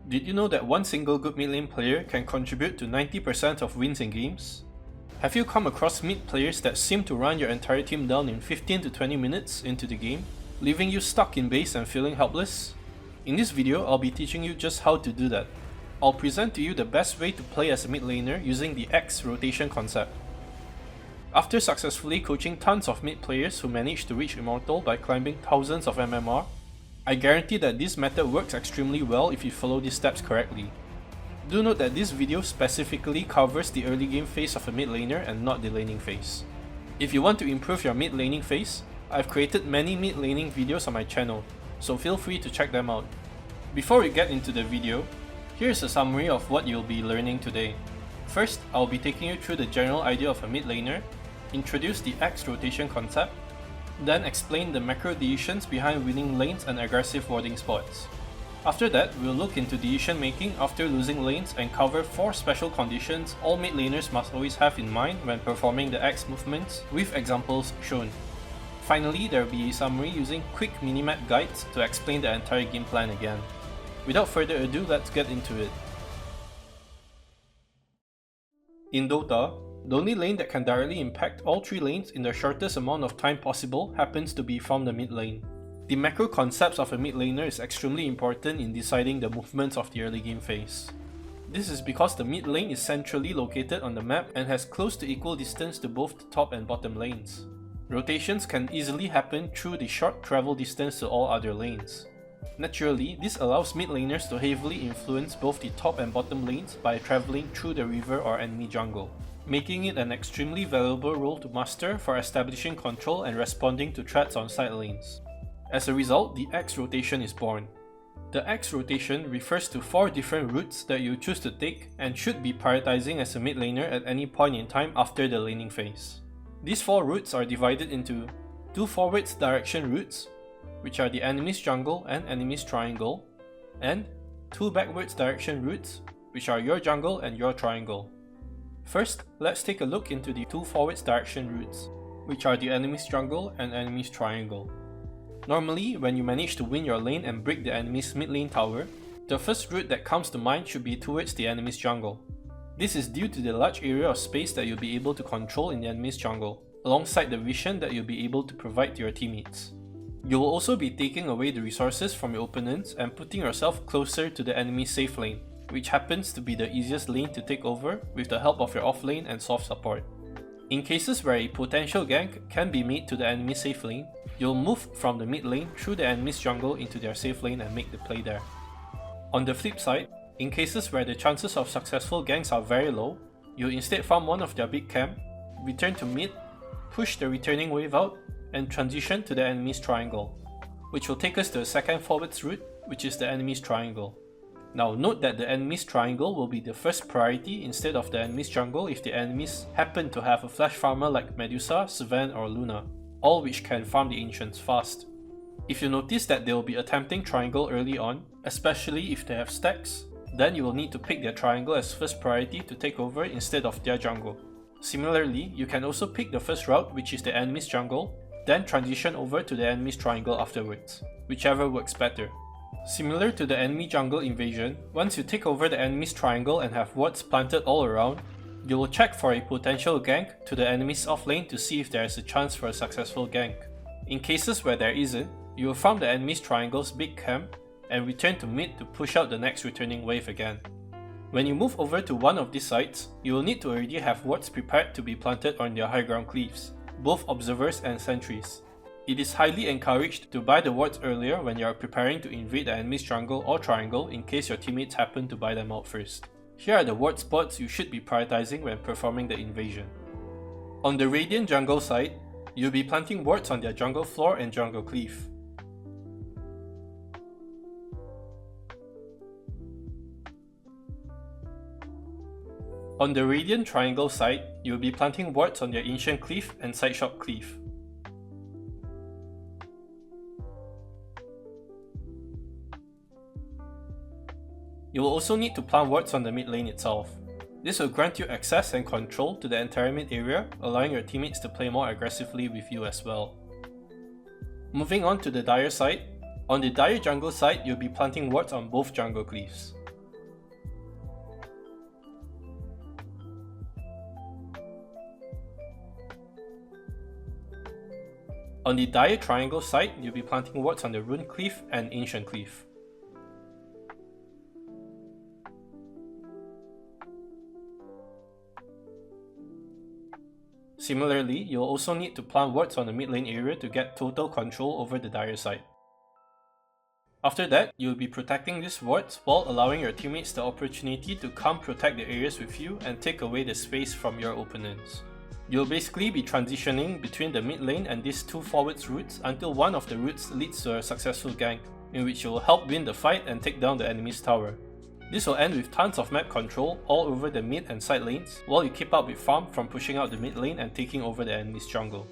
Did you know that one single good mid lane player can contribute to 90% of wins in games? Have you come across mid players that seem to run your entire team down in 15 to 20 minutes into the game, leaving you stuck in base and feeling helpless? In this video, I'll be teaching you just how to do that. I'll present to you the best way to play as a mid laner using the X rotation concept. After successfully coaching tons of mid players who managed to reach Immortal by climbing thousands of MMR, I guarantee that this method works extremely well if you follow these steps correctly. Do note that this video specifically covers the early game phase of a mid laner and not the laning phase. If you want to improve your mid laning phase, I've created many mid laning videos on my channel, so feel free to check them out. Before we get into the video, here's a summary of what you'll be learning today. First, I'll be taking you through the general idea of a mid laner, introduce the X rotation concept, then explain the macro decisions behind winning lanes and aggressive warding spots. After that, we'll look into decision making after losing lanes and cover 4 special conditions all mid laners must always have in mind when performing the X movements, with examples shown. Finally, there will be a summary using quick minimap guides to explain the entire game plan again. Without further ado, let's get into it. In Dota, the only lane that can directly impact all 3 lanes in the shortest amount of time possible happens to be from the mid lane. The macro concepts of a mid laner is extremely important in deciding the movements of the early game phase. This is because the mid lane is centrally located on the map and has close to equal distance to both the top and bottom lanes. Rotations can easily happen through the short travel distance to all other lanes. Naturally, this allows mid laners to heavily influence both the top and bottom lanes by traveling through the river or enemy jungle, making it an extremely valuable role to master for establishing control and responding to threats on side lanes. As a result, the X rotation is born. The X rotation refers to 4 different routes that you choose to take and should be prioritizing as a mid laner at any point in time after the laning phase. These 4 routes are divided into 2 forwards direction routes, which are the enemy's jungle and enemy's triangle, and 2 backwards direction routes, which are your jungle and your triangle. First, let's take a look into the 2 forwards direction routes, which are the enemy's jungle and enemy's triangle. Normally, when you manage to win your lane and break the enemy's mid lane tower, the first route that comes to mind should be towards the enemy's jungle. This is due to the large area of space that you'll be able to control in the enemy's jungle, alongside the vision that you'll be able to provide to your teammates. You will also be taking away the resources from your opponents and putting yourself closer to the enemy's safe lane, which happens to be the easiest lane to take over with the help of your off lane and soft support. In cases where a potential gank can be made to the enemy's safe lane, you'll move from the mid lane through the enemy's jungle into their safe lane and make the play there. On the flip side, in cases where the chances of successful ganks are very low, you'll instead farm one of their big camp, return to mid, push the returning wave out, and transition to the enemy's triangle, which will take us to the second forwards route, which is the enemy's triangle. Now note that the enemy's triangle will be the first priority instead of the enemy's jungle if the enemies happen to have a flash farmer like Medusa, Sven or Luna, all which can farm the ancients fast. If you notice that they will be attempting triangle early on, especially if they have stacks, then you will need to pick their triangle as first priority to take over instead of their jungle. Similarly, you can also pick the first route, which is the enemy's jungle, then transition over to the enemy's triangle afterwards, whichever works better. Similar to the enemy jungle invasion, once you take over the enemy's triangle and have wards planted all around, you will check for a potential gank to the enemy's offlane to see if there is a chance for a successful gank. In cases where there isn't, you will farm the enemy's triangle's big camp and return to mid to push out the next returning wave again. When you move over to one of these sites, you will need to already have wards prepared to be planted on their high ground cleaves, both observers and sentries. It is highly encouraged to buy the wards earlier when you are preparing to invade the enemy's jungle or triangle in case your teammates happen to buy them out first. Here are the ward spots you should be prioritizing when performing the invasion. On the Radiant jungle side, you'll be planting wards on their jungle floor and jungle cleave. On the Radiant triangle side, you'll be planting wards on their ancient cleave and sideshot cleave. You will also need to plant wards on the mid lane itself. This will grant you access and control to the entire mid area, allowing your teammates to play more aggressively with you as well. Moving on to the Dire side, on the Dire jungle side, you'll be planting wards on both jungle cleaves. On the dire triangle side, you'll be planting wards on the Rune Cleave and Ancient Cleave. Similarly, you'll also need to plant wards on the mid lane area to get total control over the dire side. After that, you'll be protecting these wards while allowing your teammates the opportunity to come protect the areas with you and take away the space from your opponents. You'll basically be transitioning between the mid lane and these two forwards routes until one of the routes leads to a successful gank, in which you will help win the fight and take down the enemy's tower. This will end with tons of map control all over the mid and side lanes, while you keep up with farm from pushing out the mid lane and taking over the enemy's jungle.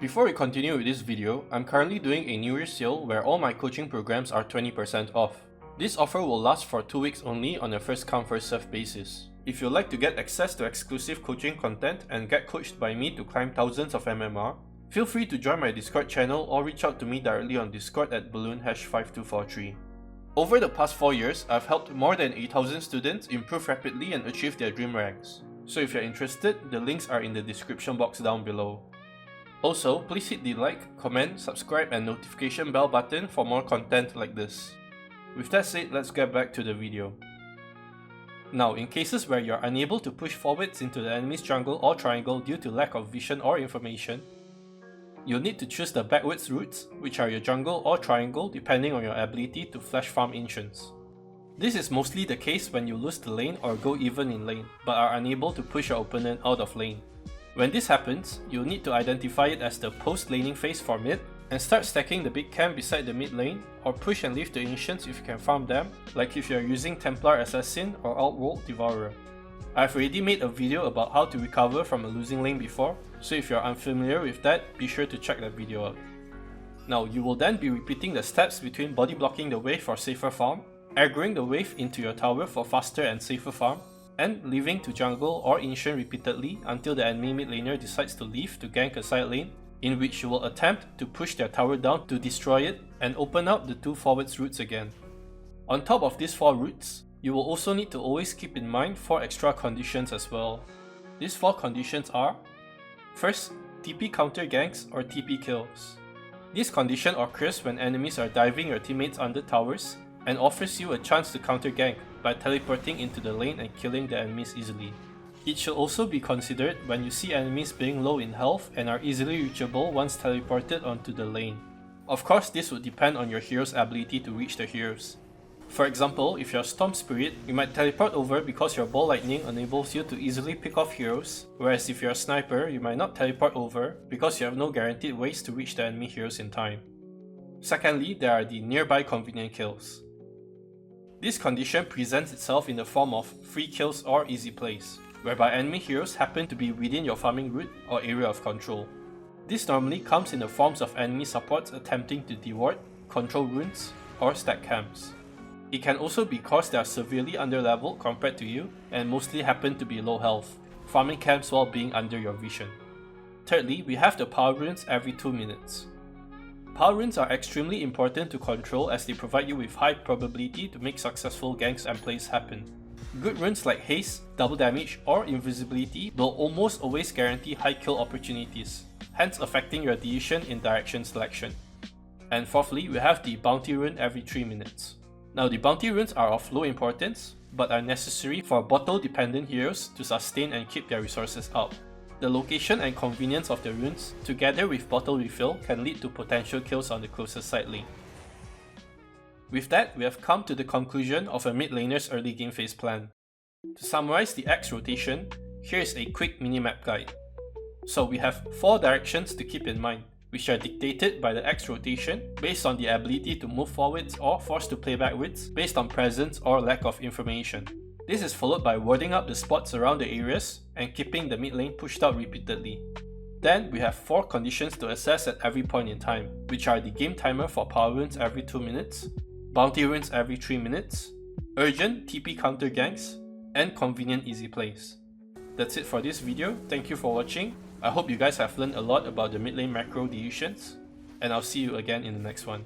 Before we continue with this video, I'm currently doing a New Year sale where all my coaching programs are 20% off. This offer will last for 2 weeks only on a first come first serve basis. If you'd like to get access to exclusive coaching content and get coached by me to climb thousands of MMR, feel free to join my Discord channel or reach out to me directly on Discord at balloon#5243. Over the past 4 years, I've helped more than 8,000 students improve rapidly and achieve their dream ranks. So if you're interested, the links are in the description box down below. Also, please hit the like, comment, subscribe and notification bell button for more content like this. With that said, let's get back to the video. Now, in cases where you're unable to push forwards into the enemy's jungle or triangle due to lack of vision or information, you'll need to choose the backwards routes, which are your jungle or triangle depending on your ability to flash farm Ancients. This is mostly the case when you lose the lane or go even in lane, but are unable to push your opponent out of lane. When this happens, you'll need to identify it as the post-laning phase for mid, and start stacking the big camp beside the mid lane, or push and leave the Ancients if you can farm them, like if you're using Templar Assassin or Outworld Devourer. I've already made a video about how to recover from a losing lane before, so if you're unfamiliar with that, be sure to check that video out. Now, you will then be repeating the steps between body blocking the wave for safer farm, aggroing the wave into your tower for faster and safer farm, and leaving to jungle or Ancient repeatedly until the enemy mid laner decides to leave to gank a side lane, in which you will attempt to push their tower down to destroy it and open up the two forwards routes again. On top of these 4 routes, you will also need to always keep in mind 4 extra conditions as well. These 4 conditions are: first, TP counter ganks or TP kills. This condition occurs when enemies are diving your teammates under towers and offers you a chance to counter gank by teleporting into the lane and killing the enemies easily. It should also be considered when you see enemies being low in health and are easily reachable once teleported onto the lane. Of course, this would depend on your hero's ability to reach the heroes. For example, if you're Storm Spirit, you might teleport over because your Ball Lightning enables you to easily pick off heroes, whereas if you're a Sniper, you might not teleport over because you have no guaranteed ways to reach the enemy heroes in time. Secondly, there are the nearby convenient kills. This condition presents itself in the form of free kills or easy plays, whereby enemy heroes happen to be within your farming route or area of control. This normally comes in the forms of enemy supports attempting to deward, control runes, or stack camps. It can also be cause they are severely underleveled compared to you and mostly happen to be low health, farming camps while being under your vision. Thirdly, we have the power runes every 2 minutes. Power runes are extremely important to control as they provide you with high probability to make successful ganks and plays happen. Good runes like Haste, Double Damage, or Invisibility will almost always guarantee high kill opportunities, hence affecting your decision in direction selection. And fourthly, we have the Bounty rune every 3 minutes. Now the Bounty runes are of low importance, but are necessary for bottle dependent heroes to sustain and keep their resources up. The location and convenience of the runes, together with bottle refill, can lead to potential kills on the closest side lane. With that, we have come to the conclusion of a mid laner's early game phase plan. To summarize the X rotation, here is a quick minimap guide. So we have 4 directions to keep in mind, which are dictated by the X rotation based on the ability to move forwards or forced to play backwards based on presence or lack of information. This is followed by warding up the spots around the areas and keeping the mid lane pushed out repeatedly. Then we have 4 conditions to assess at every point in time, which are the game timer for power runes every 2 minutes, bounty runes every 3 minutes, urgent TP counter ganks, and convenient easy plays. That's it for this video. Thank you for watching. I hope you guys have learned a lot about the mid lane macro decisions, and I'll see you again in the next one.